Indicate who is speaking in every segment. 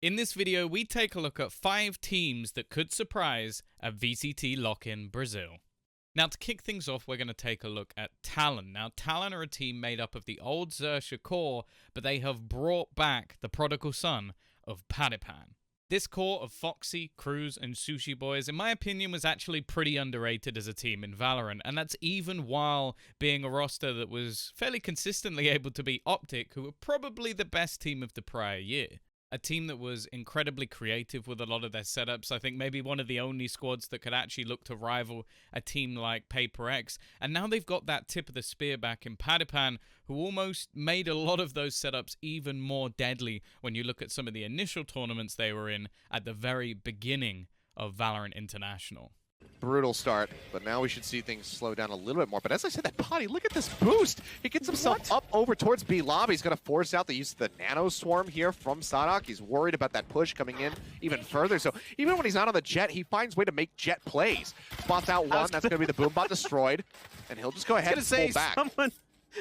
Speaker 1: In this video, we take a look at 5 teams that could surprise at VCT LOCK in Brazil. Now, to kick things off, we're going to take a look at Talon. Now, Talon are a team made up of the old Xerxia core, but they have brought back the prodigal son of Padipan. This core of Foxy, Cruz, and Sushi Boys, in my opinion, was actually pretty underrated as a team in Valorant, and that's even while being a roster that was fairly consistently able to beat Optic, who were probably the best team of the prior year. A team that was incredibly creative with a lot of their setups. I think maybe one of the only squads that could actually look to rival a team like Paper X. And now they've got that tip of the spear back in Padipan, who almost made a lot of those setups even more deadly when you look at some of the initial tournaments they were in at the very beginning of Valorant International.
Speaker 2: Brutal start, but now we should see things slow down a little bit more. But as I said, that body, look at this boost. He gets himself up over towards B lobby. He's going to force out the use of the nano swarm here from Sadok. He's worried about that push coming in even further. So even when he's not on the Jet, he finds way to make Jet plays. Spots out one. That's going to be the boom bot destroyed. And he'll just go ahead and pull back.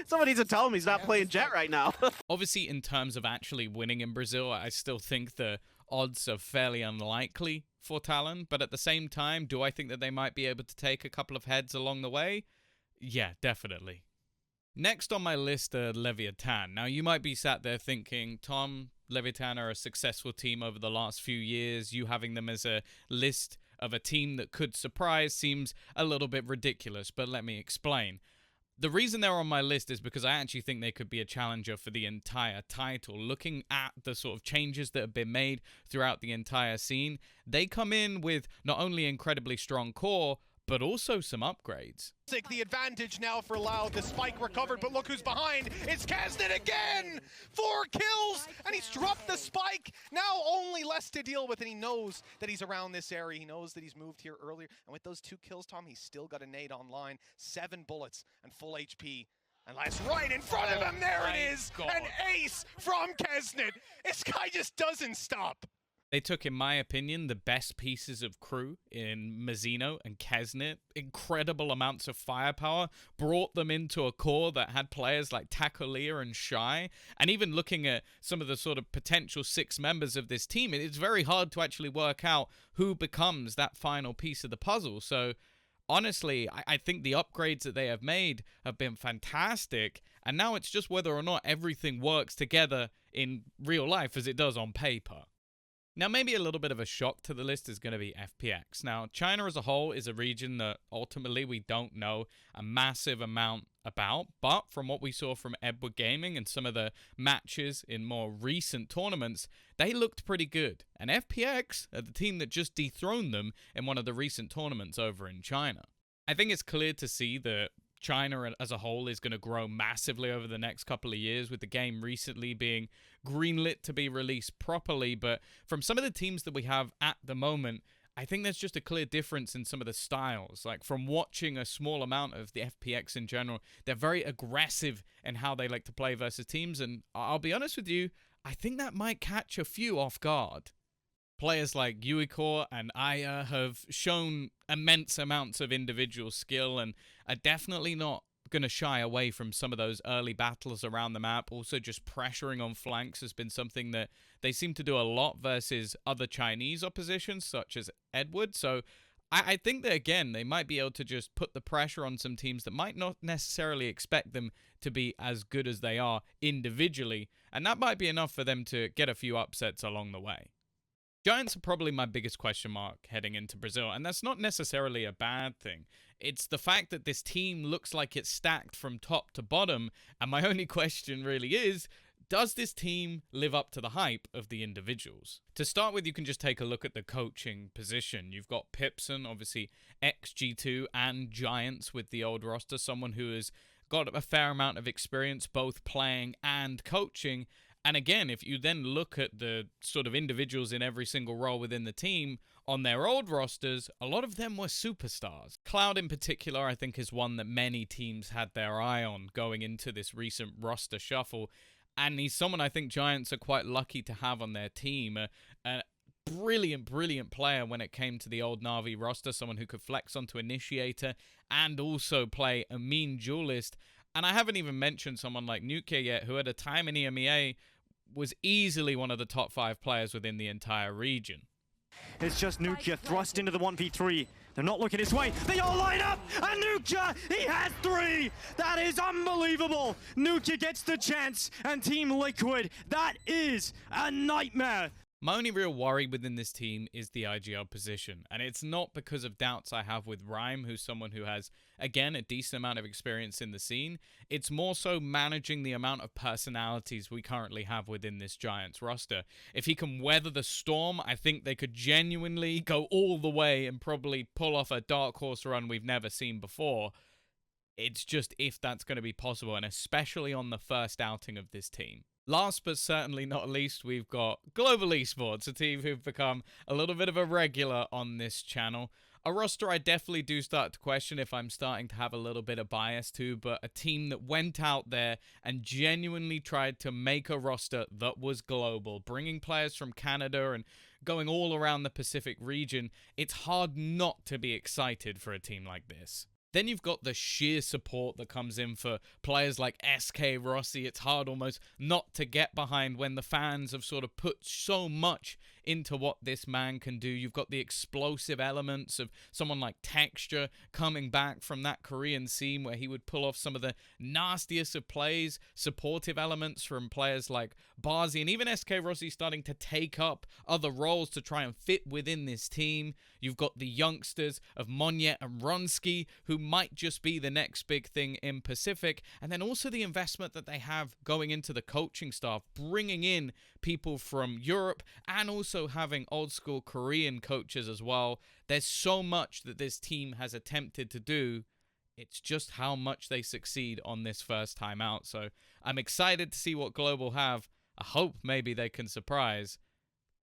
Speaker 3: Someone needs to tell him he's not playing Jet right now.
Speaker 1: Obviously, in terms of actually winning in Brazil, I still think the odds are fairly unlikely for Talon, but at the same time, do I think that they might be able to take a couple of heads along the way? Yeah, definitely. Next on my list are Leviatán. Now, you might be sat there thinking, Tom, Leviatán are a successful team over the last few years. You having them as a list of a team that could surprise seems a little bit ridiculous, but let me explain. The reason they're on my list is because I actually think they could be a challenger for the entire title. Looking at the sort of changes that have been made throughout the entire scene, they come in with not only incredibly strong core, but also some upgrades.
Speaker 4: The advantage now for Lau. The spike recovered, but look who's behind. It's Kaznit again! 4 kills, and he's dropped the spike. Now only less to deal with, and he knows that he's around this area. He knows that he's moved here earlier. And with those 2 kills, Tom, he's still got a nade online. 7 bullets and full HP. And that's right in front of him. There it is! An ace from Kaznit. This guy just doesn't stop.
Speaker 1: They took, in my opinion, the best pieces of crew in Mazzino and Kaznit, incredible amounts of firepower, brought them into a core that had players like Takolia and Shy, and even looking at some of the sort of potential 6 members of this team, it's very hard to actually work out who becomes that final piece of the puzzle. So, honestly, I think the upgrades that they have made have been fantastic, and now it's just whether or not everything works together in real life as it does on paper. Now, maybe a little bit of a shock to the list is going to be FPX. Now, China as a whole is a region that ultimately we don't know a massive amount about, but from what we saw from Edward Gaming and some of the matches in more recent tournaments, they looked pretty good. And FPX are the team that just dethroned them in one of the recent tournaments over in China. I think it's clear to see that China as a whole is going to grow massively over the next couple of years, with the game recently being greenlit to be released properly. But from some of the teams that we have at the moment, I think there's just a clear difference in some of the styles. Like, from watching a small amount of the FPX in general, they're very aggressive in how they like to play versus teams. And I'll be honest with you, I think that might catch a few off guard. Players like Uicor and Aya have shown immense amounts of individual skill and are definitely not going to shy away from some of those early battles around the map. Also, just pressuring on flanks has been something that they seem to do a lot versus other Chinese oppositions, such as Edward. So I think that, again, they might be able to just put the pressure on some teams that might not necessarily expect them to be as good as they are individually, and that might be enough for them to get a few upsets along the way. Giants are probably my biggest question mark heading into Brazil, and that's not necessarily a bad thing. It's the fact that this team looks like it's stacked from top to bottom, and my only question really is, does this team live up to the hype of the individuals? To start with, you can just take a look at the coaching position. You've got Pipson, obviously XG2, and Giants with the old roster, someone who has got a fair amount of experience both playing and coaching. And again, if you then look at the sort of individuals in every single role within the team, on their old rosters, a lot of them were superstars. Cloud in particular, I think, is one that many teams had their eye on going into this recent roster shuffle. And he's someone I think Giants are quite lucky to have on their team. A brilliant player when it came to the old Na'Vi roster, someone who could flex onto Initiator and also play a mean duelist. And I haven't even mentioned someone like Nukia yet, who at a time in EMEA was easily one of the top 5 players within the entire region.
Speaker 5: It's just Nukia thrust into the 1v3. They're not looking his way. They all line up, and Nukia, he has 3. That is unbelievable. Nukia gets the chance, and Team Liquid, that is a nightmare.
Speaker 1: My only real worry within this team is the IGL position, and it's not because of doubts I have with Rhyme, who's someone who has, again, a decent amount of experience in the scene. It's more so managing the amount of personalities we currently have within this Giants roster. If he can weather the storm, I think they could genuinely go all the way and probably pull off a dark horse run we've never seen before. It's just if that's going to be possible, and especially on the first outing of this team. Last but certainly not least, we've got Global Esports, a team who've become a little bit of a regular on this channel. A roster I definitely do start to question if I'm starting to have a little bit of bias to, but a team that went out there and genuinely tried to make a roster that was global, bringing players from Canada and going all around the Pacific region. It's hard not to be excited for a team like this. Then you've got the sheer support that comes in for players like SK Rossi. It's hard almost not to get behind when the fans have sort of put so much into what this man can do. You've got the explosive elements of someone like Texture coming back from that Korean scene where he would pull off some of the nastiest of plays, supportive elements from players like Barzi, and even SK Rossi starting to take up other roles to try and fit within this team. You've got the youngsters of Monyet and Runsky, who might just be the next big thing in Pacific, and then also the investment that they have going into the coaching staff, bringing in people from Europe and also having old school Korean coaches as well. There's so much that this team has attempted to do. It's just how much they succeed on this first time out. So I'm excited to see what Global have. I hope maybe they can surprise,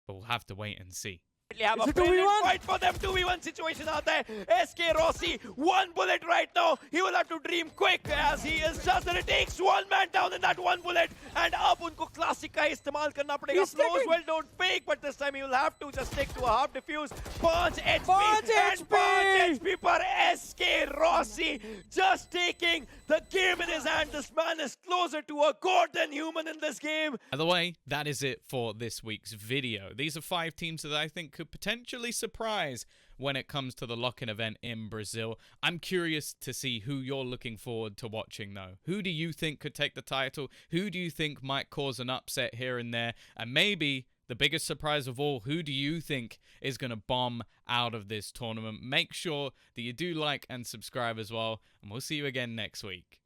Speaker 1: but we'll have to wait and see.
Speaker 6: Have a brilliant fight for them. 2v1 situation out there. SK Rossi, 1 bullet right now. He will have to dream quick as he is just there. It takes 1 man down in that 1 bullet. And अब उनको classic का इस्तेमाल करना पड़ेगा. Flows well, don't fake, but this time he will have to just stick to a half defuse. 5 HP 5 HP per SK Rossi. Just taking the game in his hand. This man is closer to a god than human in this game.
Speaker 1: By the way, that is it for this week's video. These are 5 teams that I think could potentially surprise when it comes to the lock-in event in Brazil. I'm curious to see who you're looking forward to watching though. Who do you think could take the title? Who do you think might cause an upset here and there? And maybe the biggest surprise of all, who do you think is going to bomb out of this tournament? Make sure that you do like and subscribe as well, and we'll see you again next week.